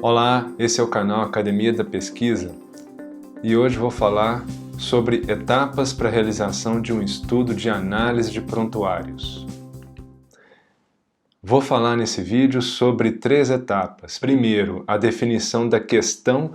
Olá, esse é o canal Academia da Pesquisa e hoje vou falar sobre etapas para a realização de um estudo de análise de prontuários. Vou falar nesse vídeo sobre 3 etapas. Primeiro, a definição da questão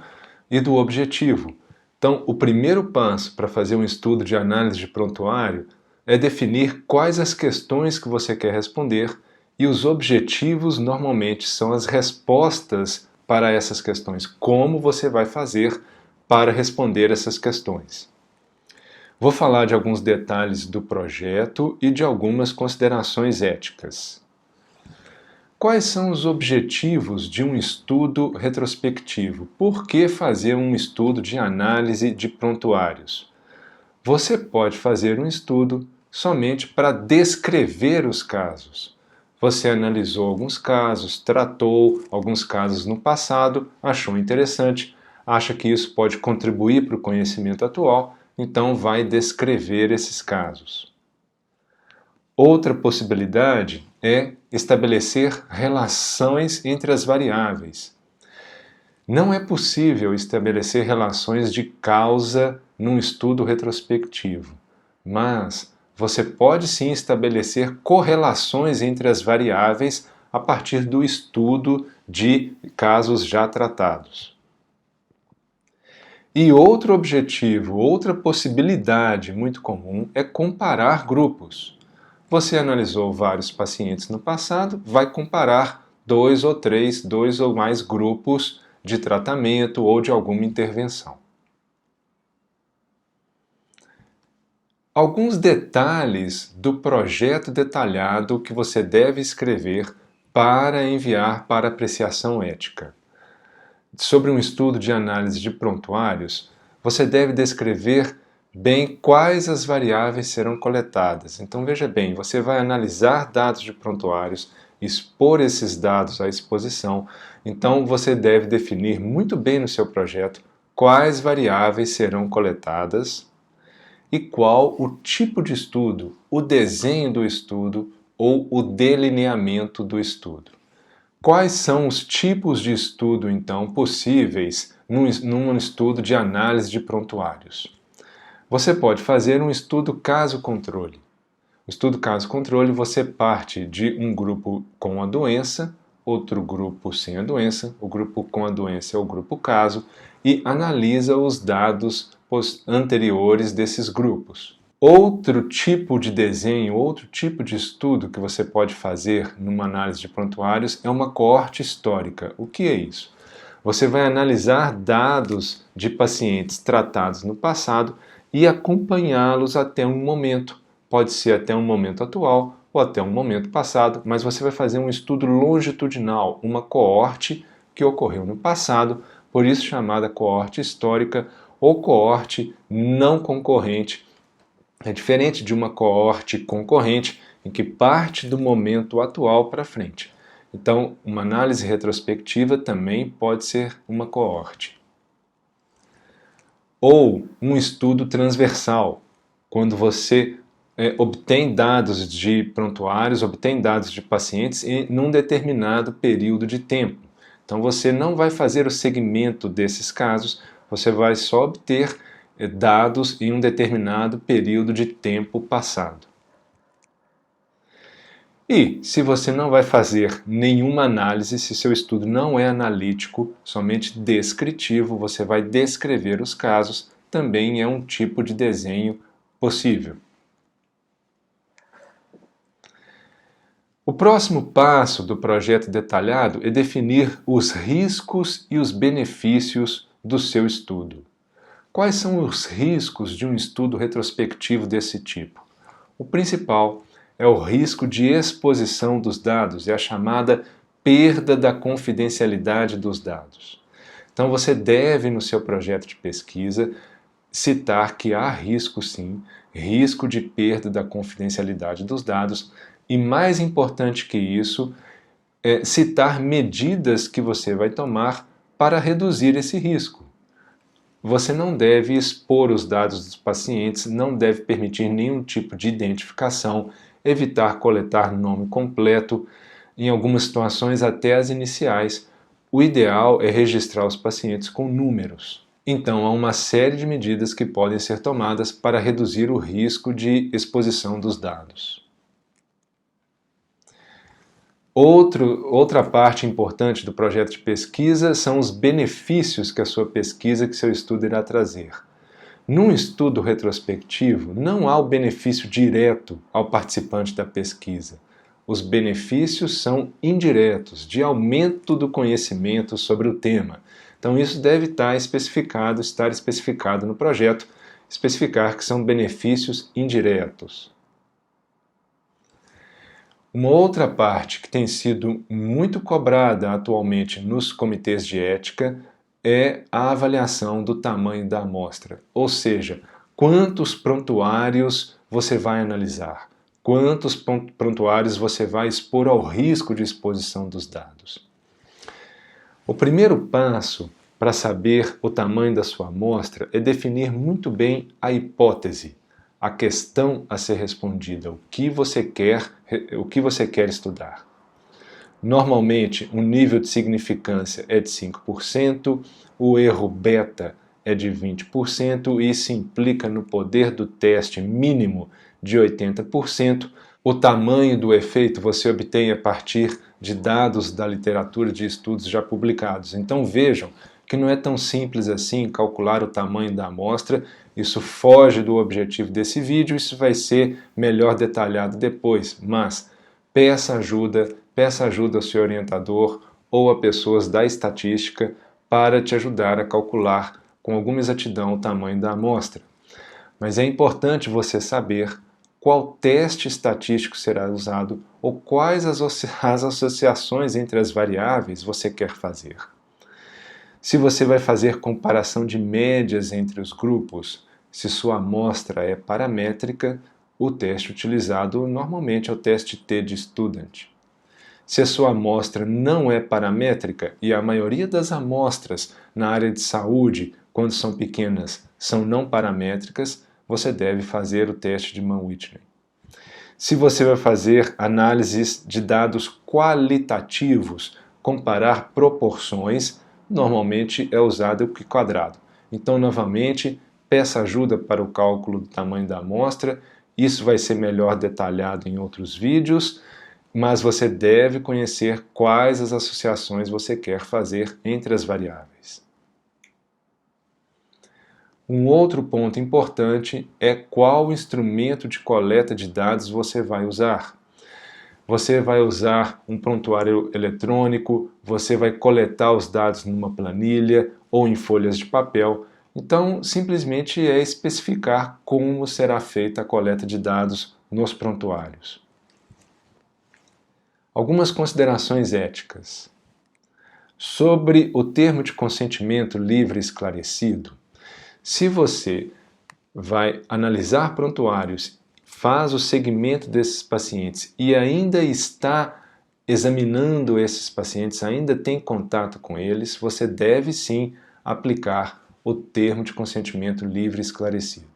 e do objetivo. Então, o primeiro passo para fazer um estudo de análise de prontuário é definir quais as questões que você quer responder e os objetivos normalmente são as respostas para essas questões. Como você vai fazer para responder essas questões? Vou falar de alguns detalhes do projeto e de algumas considerações éticas. Quais são os objetivos de um estudo retrospectivo? Por que fazer um estudo de análise de prontuários? Você pode fazer um estudo somente para descrever os casos. Você analisou alguns casos, tratou alguns casos no passado, achou interessante, acha que isso pode contribuir para o conhecimento atual, então vai descrever esses casos. Outra possibilidade é estabelecer relações entre as variáveis. Não é possível estabelecer relações de causa num estudo retrospectivo, mas você pode sim estabelecer correlações entre as variáveis a partir do estudo de casos já tratados. E outro objetivo, outra possibilidade muito comum é comparar grupos. Você analisou vários pacientes no passado, vai comparar 2 ou mais grupos de tratamento ou de alguma intervenção. Alguns detalhes do projeto detalhado que você deve escrever para enviar para apreciação ética. Sobre um estudo de análise de prontuários, você deve descrever bem quais as variáveis serão coletadas. Então veja bem, você vai analisar dados de prontuários, expor esses dados à exposição, então você deve definir muito bem no seu projeto quais variáveis serão coletadas e qual o tipo de estudo, o desenho do estudo ou o delineamento do estudo. Quais são os tipos de estudo, então, possíveis num estudo de análise de prontuários? Você pode fazer um estudo caso-controle. O estudo caso-controle você parte de um grupo com a doença, outro grupo sem a doença, o grupo com a doença é o grupo caso, e analisa os dados anteriores desses grupos. Outro tipo de desenho, outro tipo de estudo que você pode fazer numa análise de prontuários é uma coorte histórica. O que é isso? Você vai analisar dados de pacientes tratados no passado e acompanhá-los até um momento. Pode ser até um momento atual ou até um momento passado, mas você vai fazer um estudo longitudinal, uma coorte que ocorreu no passado, por isso chamada coorte histórica ou coorte não concorrente. É diferente de uma coorte concorrente, em que parte do momento atual para frente. Então, uma análise retrospectiva também pode ser uma coorte. Ou um estudo transversal, quando você obtém dados de prontuários, obtém dados de pacientes em um determinado período de tempo. Então, você não vai fazer o segmento desses casos, você vai só obter dados em um determinado período de tempo passado. E se você não vai fazer nenhuma análise, se seu estudo não é analítico, somente descritivo, você vai descrever os casos, também é um tipo de desenho possível. O próximo passo do projeto detalhado é definir os riscos e os benefícios do seu estudo. Quais são os riscos de um estudo retrospectivo desse tipo? O principal é o risco de exposição dos dados, é a chamada perda da confidencialidade dos dados. Então você deve, no seu projeto de pesquisa, citar que há risco sim, risco de perda da confidencialidade dos dados, e mais importante que isso, é citar medidas que você vai tomar para reduzir esse risco. Você não deve expor os dados dos pacientes, não deve permitir nenhum tipo de identificação, evitar coletar nome completo, em algumas situações até as iniciais, o ideal é registrar os pacientes com números. Então, há uma série de medidas que podem ser tomadas para reduzir o risco de exposição dos dados. Outra parte importante do projeto de pesquisa são os benefícios que a sua pesquisa, que seu estudo irá trazer. Num estudo retrospectivo, não há o benefício direto ao participante da pesquisa. Os benefícios são indiretos, de aumento do conhecimento sobre o tema. Então isso deve estar especificado no projeto, especificar que são benefícios indiretos. Uma outra parte que tem sido muito cobrada atualmente nos comitês de ética é a avaliação do tamanho da amostra, ou seja, quantos prontuários você vai analisar, quantos prontuários você vai expor ao risco de exposição dos dados. O primeiro passo para saber o tamanho da sua amostra é definir muito bem a hipótese, a questão a ser respondida, o que você quer estudar. Normalmente, o nível de significância é de 5%, o erro beta é de 20% e isso implica no poder do teste mínimo de 80%. O tamanho do efeito você obtém a partir de dados da literatura de estudos já publicados. Então vejam que não é tão simples assim calcular o tamanho da amostra, isso foge do objetivo desse vídeo, isso vai ser melhor detalhado depois, mas peça ajuda ao seu orientador ou a pessoas da estatística para te ajudar a calcular com alguma exatidão o tamanho da amostra. Mas é importante você saber qual teste estatístico será usado ou quais as associações entre as variáveis você quer fazer. Se você vai fazer comparação de médias entre os grupos, se sua amostra é paramétrica, o teste utilizado normalmente é o teste T de Student. Se a sua amostra não é paramétrica, e a maioria das amostras na área de saúde, quando são pequenas, são não paramétricas, você deve fazer o teste de Mann-Whitney. Se você vai fazer análises de dados qualitativos, comparar proporções, normalmente é usado o π². Então, novamente, peça ajuda para o cálculo do tamanho da amostra, isso vai ser melhor detalhado em outros vídeos, mas você deve conhecer quais as associações você quer fazer entre as variáveis. Um outro ponto importante é qual instrumento de coleta de dados você vai usar. Você vai usar um prontuário eletrônico, você vai coletar os dados numa planilha ou em folhas de papel. Então, simplesmente é especificar como será feita a coleta de dados nos prontuários. Algumas considerações éticas. Sobre o termo de consentimento livre e esclarecido, se você vai analisar prontuários, faz o segmento desses pacientes e ainda está examinando esses pacientes, ainda tem contato com eles, você deve sim aplicar o termo de consentimento livre e esclarecido.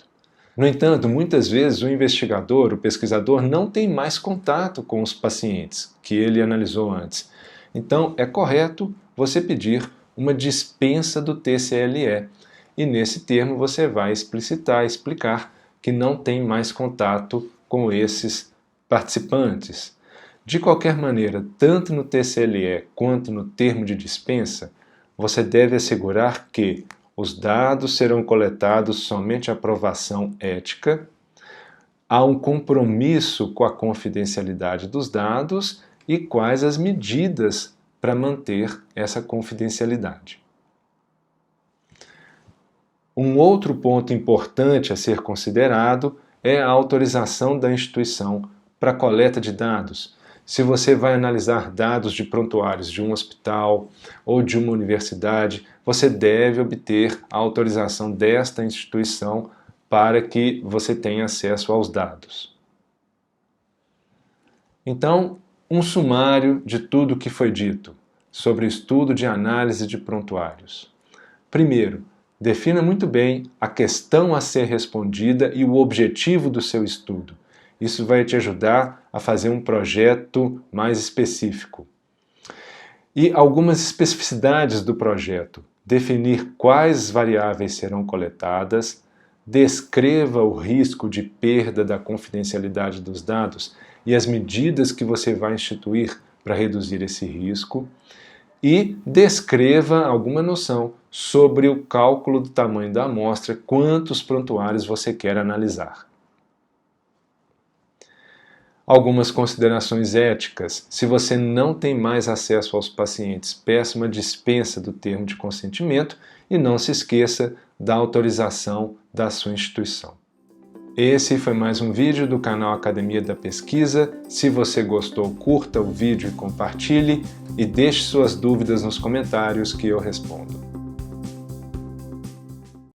No entanto, muitas vezes o investigador, o pesquisador, não tem mais contato com os pacientes que ele analisou antes. Então, é correto você pedir uma dispensa do TCLE. E nesse termo você vai explicar que não tem mais contato com esses participantes. De qualquer maneira, tanto no TCLE quanto no termo de dispensa, você deve assegurar que os dados serão coletados somente a aprovação ética, há um compromisso com a confidencialidade dos dados e quais as medidas para manter essa confidencialidade. Um outro ponto importante a ser considerado é a autorização da instituição para coleta de dados. Se você vai analisar dados de prontuários de um hospital ou de uma universidade, você deve obter a autorização desta instituição para que você tenha acesso aos dados. Então, um sumário de tudo o que foi dito sobre o estudo de análise de prontuários. Primeiro, defina muito bem a questão a ser respondida e o objetivo do seu estudo. Isso vai te ajudar a fazer um projeto mais específico. E algumas especificidades do projeto: definir quais variáveis serão coletadas, descreva o risco de perda da confidencialidade dos dados e as medidas que você vai instituir para reduzir esse risco, e descreva alguma noção sobre o cálculo do tamanho da amostra, quantos prontuários você quer analisar. Algumas considerações éticas: se você não tem mais acesso aos pacientes, peça uma dispensa do termo de consentimento e não se esqueça da autorização da sua instituição. Esse foi mais um vídeo do canal Academia da Pesquisa. Se você gostou, curta o vídeo e compartilhe, e deixe suas dúvidas nos comentários que eu respondo.